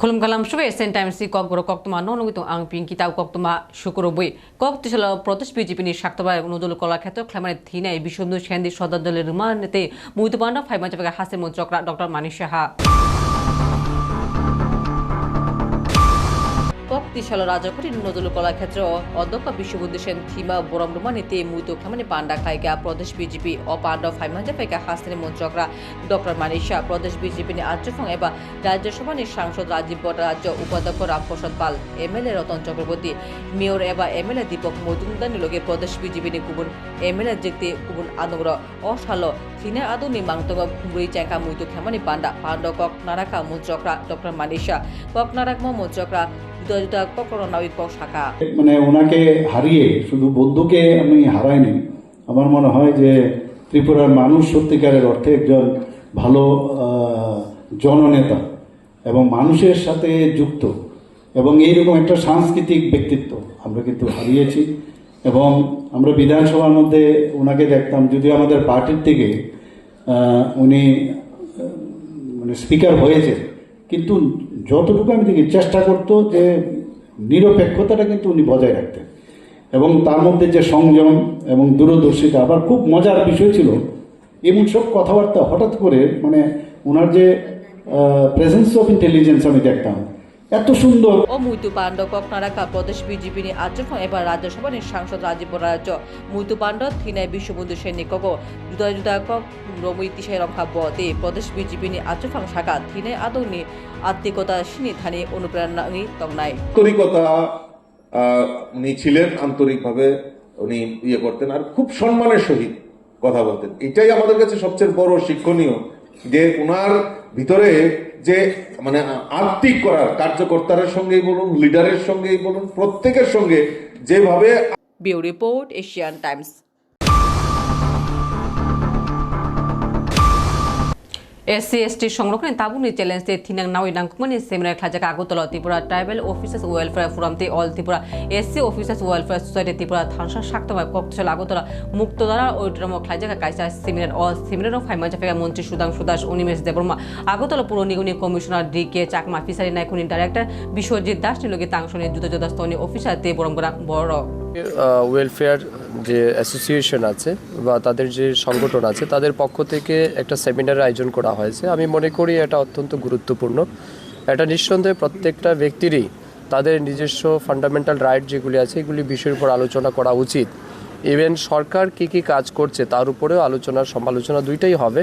Kolom kalam shuwe sen time si kok goro kok tuma non gitu ang ping kita kok tuma syukur bui kok tisala protes BJP ni shaktaba nodul kola kheto klamane thina e bishondu shendi sodar doler rumanete muitubanda 5 মাস আগে Hashim মন্ত্রকরা doctor Manik Saha তিশাল রাজাপুরি Nazrul Kalakshetra অধ্যক্ষ বিশ্ববুদ্ধিসেন থিমা বরমরুমানিতে মুইতো খামানি পান্ডা খাইকা প্রদেশ BJP ও পান্ডব ফাইমাঞ্জা ফাইকা হাসিনী মন্ত্রকরা doctor মানিক শাহ প্রদেশ BJP নি আঞ্চফং এবা রাজ্যসভা নি সাংসদ রাজীব ভট্টাচার্য উপাধ্যক্ষ রামপ্রসাদ পাল MLA Ratan Chakraborty mayor এবা MLA Dipak Majumdar নিলগে প্রদেশ BJP নি কুবুন MLA যেতে কুবুন আদংর অসালো থিনে আদুনি মাংতগ খুমরুই চাইকা মুইতো খামানি পান্ডা পান্ড কক নারাকা মন্ত্রকরা ডক্টর মানিক শাহ কক নারাকম মন্ত্রকরা মানে ওনাকে হারিয়ে শুধু বৌদ্ধকে আমি হারাইনি। আমার মনে হয় যে ত্রিপুরার মানুষ সত্যিকারের অর্থে একজন ভালো জননেতা এবং মানুষের সাথে যুক্ত এবং এইরকম একটা সাংস্কৃতিক ব্যক্তিত্ব আমরা কিন্তু হারিয়েছি। এবং আমরা বিধানসভার মধ্যে ওনাকে দেখতাম, যদিও আমাদের পার্টির থেকে উনি মানে স্পিকার হয়েছে, কিন্তু যতটুকু আমি দেখি চেষ্টা করতো যে নিরপেক্ষতাটা কিন্তু উনি বজায় রাখতেন এবং তার মধ্যে যে সংযম এবং দূরদর্শিতা। আবার খুব মজার বিষয় ছিল এমন সব কথাবার্তা হঠাৎ করে মানে ওনার যে প্রেজেন্স অফ ইন্টেলিজেন্স আমি দেখতাম এত সুন্দর। ও মুইতু পান্ড কক নারাকা প্রদেশ বিজেপি নি আঞ্চফং এবার রাজ্যসভা নি সাংসদ রাজীব ভট্টাচার্য মুইতু পান্ড থিনাই বিশ্ববন্ধু সৈনিক কক জুদা জুদা কক রমই তিসাই রংখা বতে প্রদেশ বিজেপি নি আঞ্চফং শাখা থিনাই আদংনি আত্মিকতা সিনি থানি অনুপ্রেরণা নি তংনাই আন্তরিকতা উনি ছিলেন, আন্তরিকভাবে উনি ইয়ে করতেন আর খুব সম্মানের সহিত কথা বলতেন। এটাই আমাদের কাছে সবচেয়ে বড় শিক্ষণীয়, যে উনার ভিতরে যে মানে আত্মিক করার কার্যকর্তাদের সঙ্গেই বলুন, লিডারের সঙ্গেই বলুন, প্রত্যেকের সঙ্গে যেভাবে। Bureau report, Asian Times. SC ST সংরক্ষণ তাবুনি চ্যালেঞ্জ তে থিনাং নাওই নাংকুমনি সেমিনার খাজাকা Agartala Tripura tribal officers welfare forum তে all Tripura SC officers welfare society Tripura থানসা শাক্তমা কক্তশাল আগরতলা মুক্তধারা ওইড্রম খাজাকা কাইসা সেমিনার অল সেমিনার ফাইমাঞ্জা ফেকা মন্ত্রী সুদাংশু দাস অনিমেষ দেববর্মা আগরতলা পুর নিগমনি commissioner D K Chakma fishery নাইকুনি ডাইরেক্টর বিশ্বজিৎ দাস নিলগে তাংশনি যুদ্ধযোদ্ধা স্তনি অফিসার তে বরমগরা বড় ওয়েলফেয়ার যে অ্যাসোসিয়েশন আছে বা তাদের যে সংগঠন আছে তাদের পক্ষ থেকে একটা সেমিনার আয়োজন করা হয়েছে। আমি মনে করি এটা অত্যন্ত গুরুত্বপূর্ণ। এটা নিঃসন্দেহে প্রত্যেকটা ব্যক্তিরই তাদের নিজস্ব ফান্ডামেন্টাল রাইট যেগুলি আছে এগুলি বিষয়ের উপর আলোচনা করা উচিত। ইভেন সরকার কী কাজ করছে তার উপরেও সমালোচনা দুইটাই হবে।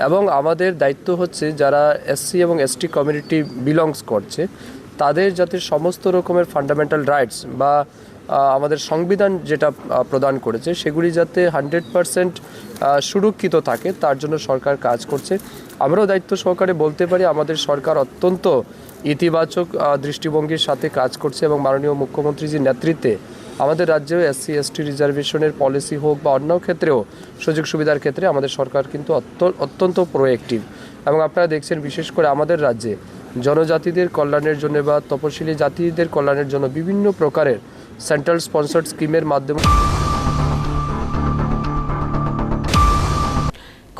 এবং আমাদের দায়িত্ব হচ্ছে যারা এসসি এবং এসটি কমিউনিটি বিলংস করছে তাদের যাতে সমস্ত রকমের ফান্ডামেন্টাল রাইটস বা আমাদের সংবিধান যেটা প্রদান করেছে সেগুলি যাতে 100% সুরক্ষিত থাকে তার জন্য সরকার কাজ করছে। আমরাও দায়িত্ব সহকারে বলতে পারি আমাদের সরকার অত্যন্ত ইতিবাচক দৃষ্টিভঙ্গির সাথে কাজ করছে এবং মাননীয় মুখ্যমন্ত্রীজির নেতৃত্বে আমাদের রাজ্যেও এসসি এসটি রিজার্ভেশনের পলিসি হোক বা অন্য ক্ষেত্রেও সুযোগ সুবিধার ক্ষেত্রে আমাদের সরকার কিন্তু অত্যন্ত প্রোঅ্যাক্টিভ। এবং আপনারা দেখছেন বিশেষ করে আমাদের রাজ্যে জনজাতিদের কল্যাণের জন্য বা তপশিলি জাতিদের কল্যাণের জন্য বিভিন্ন প্রকারের সেন্ট্রাল স্পন্সর্ড স্কিমের মাধ্যমে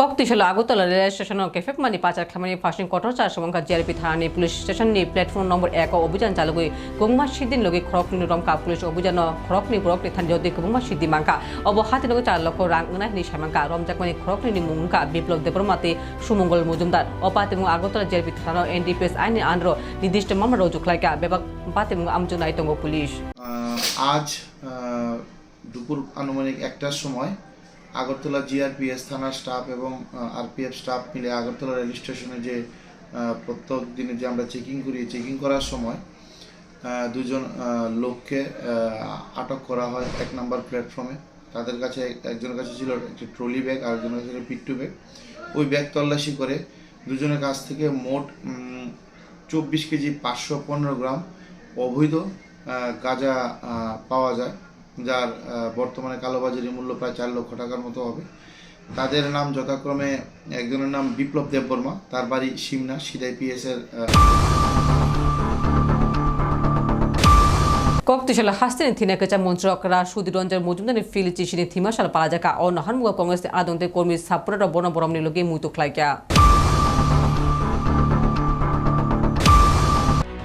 কক্তিশাল আগরতলা রেল স্টেশন কেফেক মানি পাচার খামানি ফাঁসিং কঠোর চার সমঙ্কা জিআরপি থানানি পুলিশ স্টেশন নি প্ল্যাটফর্ম নম্বর 1 অভিযান চালুই গংমা সিদ্দিন লগে খরকনি রমকা পুলিশ অভিযান খরকনি বরকনি থান যদি গংমা সিদ্ধি মাংকা অব হাতে লগে 4 লক্ষ রাং না নি সামাঙ্কা রমজাকমানি খরকনি নি মুংকা বিপ্লব দেবরমাতে সুমঙ্গল মজুমদার অপাতে এবং আগরতলা জিআরপি থানা এনডিপিএস আইন আন্ডার নির্দিষ্ট মামলা রুজু খাইকা বেবাক পাতে এবং আমজু নাইতঙ্গ পুলিশ। আজ দুপুর আনুমানিক 1টার সময় আগরতলা জিআরপিএস থানার স্টাফ এবং আরপিএফ স্টাফ মিলে আগরতলা রেল স্টেশনে যে প্রত্যেক দিনে যে আমরা চেকিং করার সময় দুজন লোককে আটক করা হয় 1 নম্বর প্ল্যাটফর্মে। তাদের কাছে একজনের কাছে ছিল একটি ট্রলি ব্যাগ আর একজনের কাছে ছিল পিট্টু ব্যাগ। ওই ব্যাগ তল্লাশি করে দুজনের কাছ থেকে মোট 24 কেজি 515 গ্রাম অবৈধ গাঁজা পাওয়া যায়, যার বর্তমানে কালোবাজারি মূল্য প্রায় 4 লক্ষ টাকার মতো হবে। তাদের নাম যথাক্রমে একজনের নাম বিপ্লব দেববর্মা, তার বাড়ি সিমনা সিআইপিএস এর। কক্তিশাল হাস্তিনি থিনা কেচা মন্ত্রকরা সুধীরঞ্জন মজুমদার ফিলিচি সিনি থিমাশাল পালাজাকা ও নাহানমুগা কংগ্রেস আদন্তে কর্মী সাপুরের বনবরম নিলগে মুইতো খ্লাইকা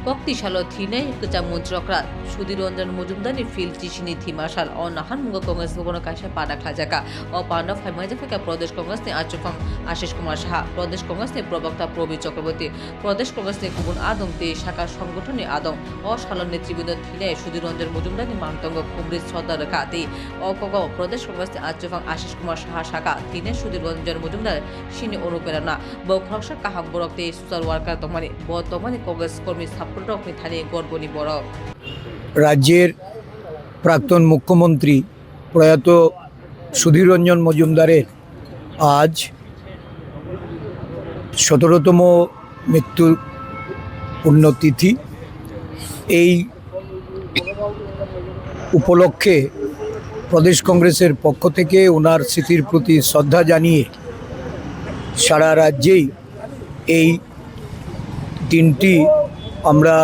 শক্তিশাল থিনাই কেচা মন্ত্রকরা সুধীর রঞ্জন মজুমদারনি ফিল চিশিনি থিমাশাল ও নাহান মুঙ্গ কংগ্রেস ভবন কাইসা পাডা খাজাকা ও পান্ডব ফাইমাজাফেকা প্রদেশ কংগ্রেস নি আচুফাং আশিস কুমার সাহা প্রদেশ কংগ্রেস নি প্রবক্তা প্রবীর চক্রবর্তী প্রদেশ কংগ্রেস নি কুবুন আদম তে শাখা সংগঠনে আদম ও সালন নেতৃবৃন্দ থিনাই সুধীর রঞ্জন মজুমদারনি মানতঙ্গ কুমরি শ্রদ্ধা রেখা তে অকগ প্রদেশ কংগ্রেস নি আচুফাং আশিস কুমার সাহা শাখা থিনাই সুধীর রঞ্জন মজুমদার সিনি অনুপ্রেরণা বখরসা কাহাম বরকতে সোশ্যাল ওয়ার্কার তমানি বর্তমানে কংগ্রেস কর্মী সাপোর্টক নি থানে গর্বনি বড় রাজ্যের প্রাক্তন মুখ্যমন্ত্রী প্রয়াত সুধীর রঞ্জন মজুমদারের আজ 17তম মৃত্যুর পুণ্যতিথি। এই উপলক্ষে প্রদেশ কংগ্রেসের পক্ষ থেকে ওনার স্মৃতির প্রতি শ্রদ্ধা জানিয়ে সারা রাজ্যেই এই দিনটি আমরা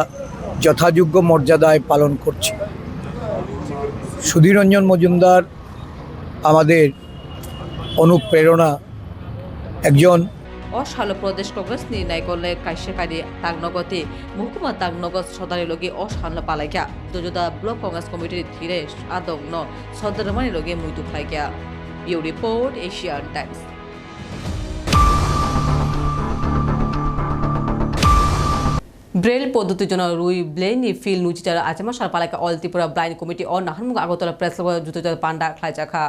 যথাযোগ্য মর্যাদায় পালন করছি। সুধীর রঞ্জন মজুমদার আমাদের অনুপ্রেরণা, একজন অশাল প্রদেশ কংগ্রেস নির্ণয় করলে কাইশেকারি তাগনগতে মহকুমা তাগনগত সদারি লগে অশাল পালাইকা দুজোদা ব্লক কংগ্রেস কমিটির ধীরে আদং ন সদরমানি লগে মুইতু খাইকা। ইউ রিপোর্ট এশিয়ান টাইমস। ব্রেল পদ্ধতির জন্য রুই ব্লেনি ফিল নুচিটার আচমা সার পালাকা অল ত্রিপুরা ব্লাইন্ড কমিটি ও নাহানমুখ আগরতলা প্রেস ক্লাব জুতো পান্ডা খাইজাখা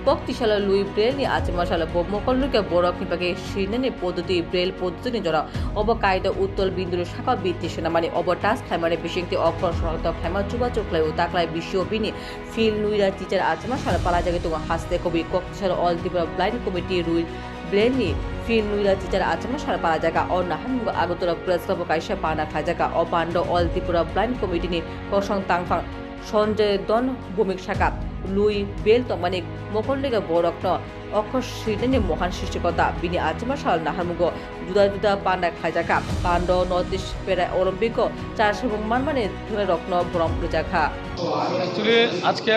শক্তিশাল লুই ব্রেলনি আচমাশাল মকল্লুকে বড় কিপাকে সিনেনি পদ্ধতি ব্রেল পদ্ধতি জরা অব কায়দা উত্তল বিন্দুর শাখা বৃত্তি সেনামানি অব টাস খাইমারে বিশিংতি অক্ষর সরত খাইমা চুবা চোখলাই ও তাকলাই বিশ্ব বিনি ফিল নুইরা টিচার আচমাশাল পালা জাগে তোমার হাসতে কবি শক্তিশাল অল ত্রিপুরা ব্লাইন্ড কমিটি রুই ব্লেনি ফিল নুইরা টিচার আচমাশাল পালা জায়গা ও নাহানমুখ আগরতলা প্রেস ক্লাব কাইসা পানা খাজাকা ও পান্ড অল ত্রিপুরা ব্লাইন্ড কমিটি নি কসং তাংফাং সঞ্জয় দন ভূমিক শাখা লুই বেল তমানিক মকল্লিগা বড়ক্ন অক্ষর শ্রীনি মহান সৃষ্টিকতা বিনি আচমাশাল নাহারমুগ জুদা জুদা পান্ডা খাইজাকা পান্ড নর্থ ইস্ট পেরা অলিম্পিক 400 মানমানে ধরে রত্ন ভ্রম প্রজাখা। অ্যাকচুয়ালি আজকে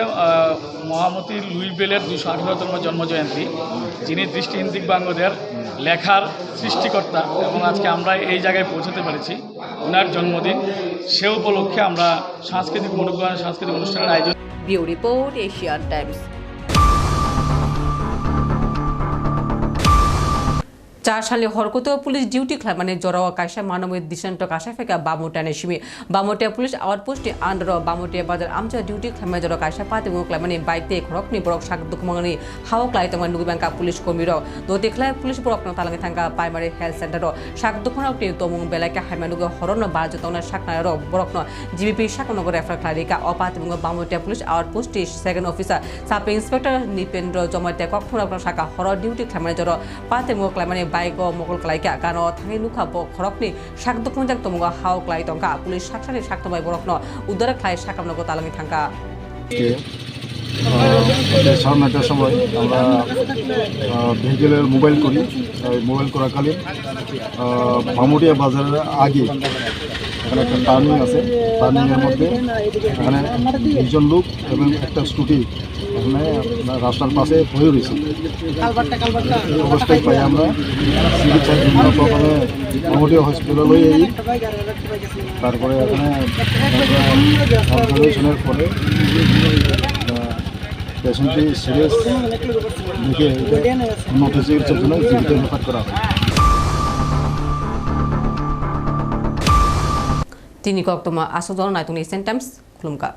মহামতি লুই বেলের 218তম জন্মজয়ন্তী, যিনি দৃষ্টিহীন দিব্যাঙ্গদের লেখার সৃষ্টিকর্তা, এবং আজকে আমরা এই জায়গায় পৌঁছতে পেরেছি ওনার জন্মদিন। সে উপলক্ষে আমরা সাংস্কৃতিক অনুষ্ঠানের আয়োজন। Bureau report Asian Times. 4 সালে হরকত পুলিশ ডিউটি খাইমানে জরাওয়া কাইসা মানবের দিশান্ত কাইসা ফেকা বামোটানে সিমি বামোটিয়া পুলিশ আউটপোস্টে আন্ডার বামোটিয়া বাজার আমচা ডিউটি খাইমা জরা কাইসা পাতে মুখলাইমানে বাইতে খরকনি বরক সাক দুকমানি হাও ক্লাই তমা নুগিবাঙ্কা পুলিশ কর্মীর দোতেখলাই পুলিশ বরক তালাঙ্গি থাঙ্গা প্রাইমারি হেলথ সেন্টার শাক দুকমানকটি তমুং বেলাইকা হাইমানুগ হরন বাজতনা শাকনায়র বরকন জিবিপি শাকনগর রেফার ক্লারিকা অপাতে মুগ বামোটিয়া পুলিশ আউটপোস্টে second officer sub inspector Nipendra জমাতে কখরকন শাখা হর ডিউটি খাইমানে জরা পাতে মুখলাইমানে বাইক মকল ক্লাইকা গান থাঙি নুখা খরকনি শাক দুকমজাক তমুগ হাও ক্লাই তংকা পুলিশ শাকসানি শাকতমাই বরকন উদ্ধার ক্লাই শাকামনগ তালাঙ্গি থাঙ্গা। সাড়ে 9টার সময় আমরা ভেহিকেলের মোবাইল করাকালীন বামুটিয়া বাজারের আগে এখানে একটা টার্নিং আছে, টার্নিংয়ের মধ্যে এখানে 2জন লোক এবং একটা স্কুটি এখানে রাস্তার পাশে হয়ে রয়েছে। এই অবস্থায় পাই আমরা চিকিৎসার জন্য প্রথমে বামুটিয়া হসপিটালে লই যাই, তারপরে এখানে অবজারভেশনের পরে পেশেন্টটি সিরিয়াস দেখে উন্নত চিকিৎসার জন্য জীবিত রেফার করা হয়। তিনি কক্তমা আসদন নাইতুন এশিয়ান টাইমস খুলুমকা।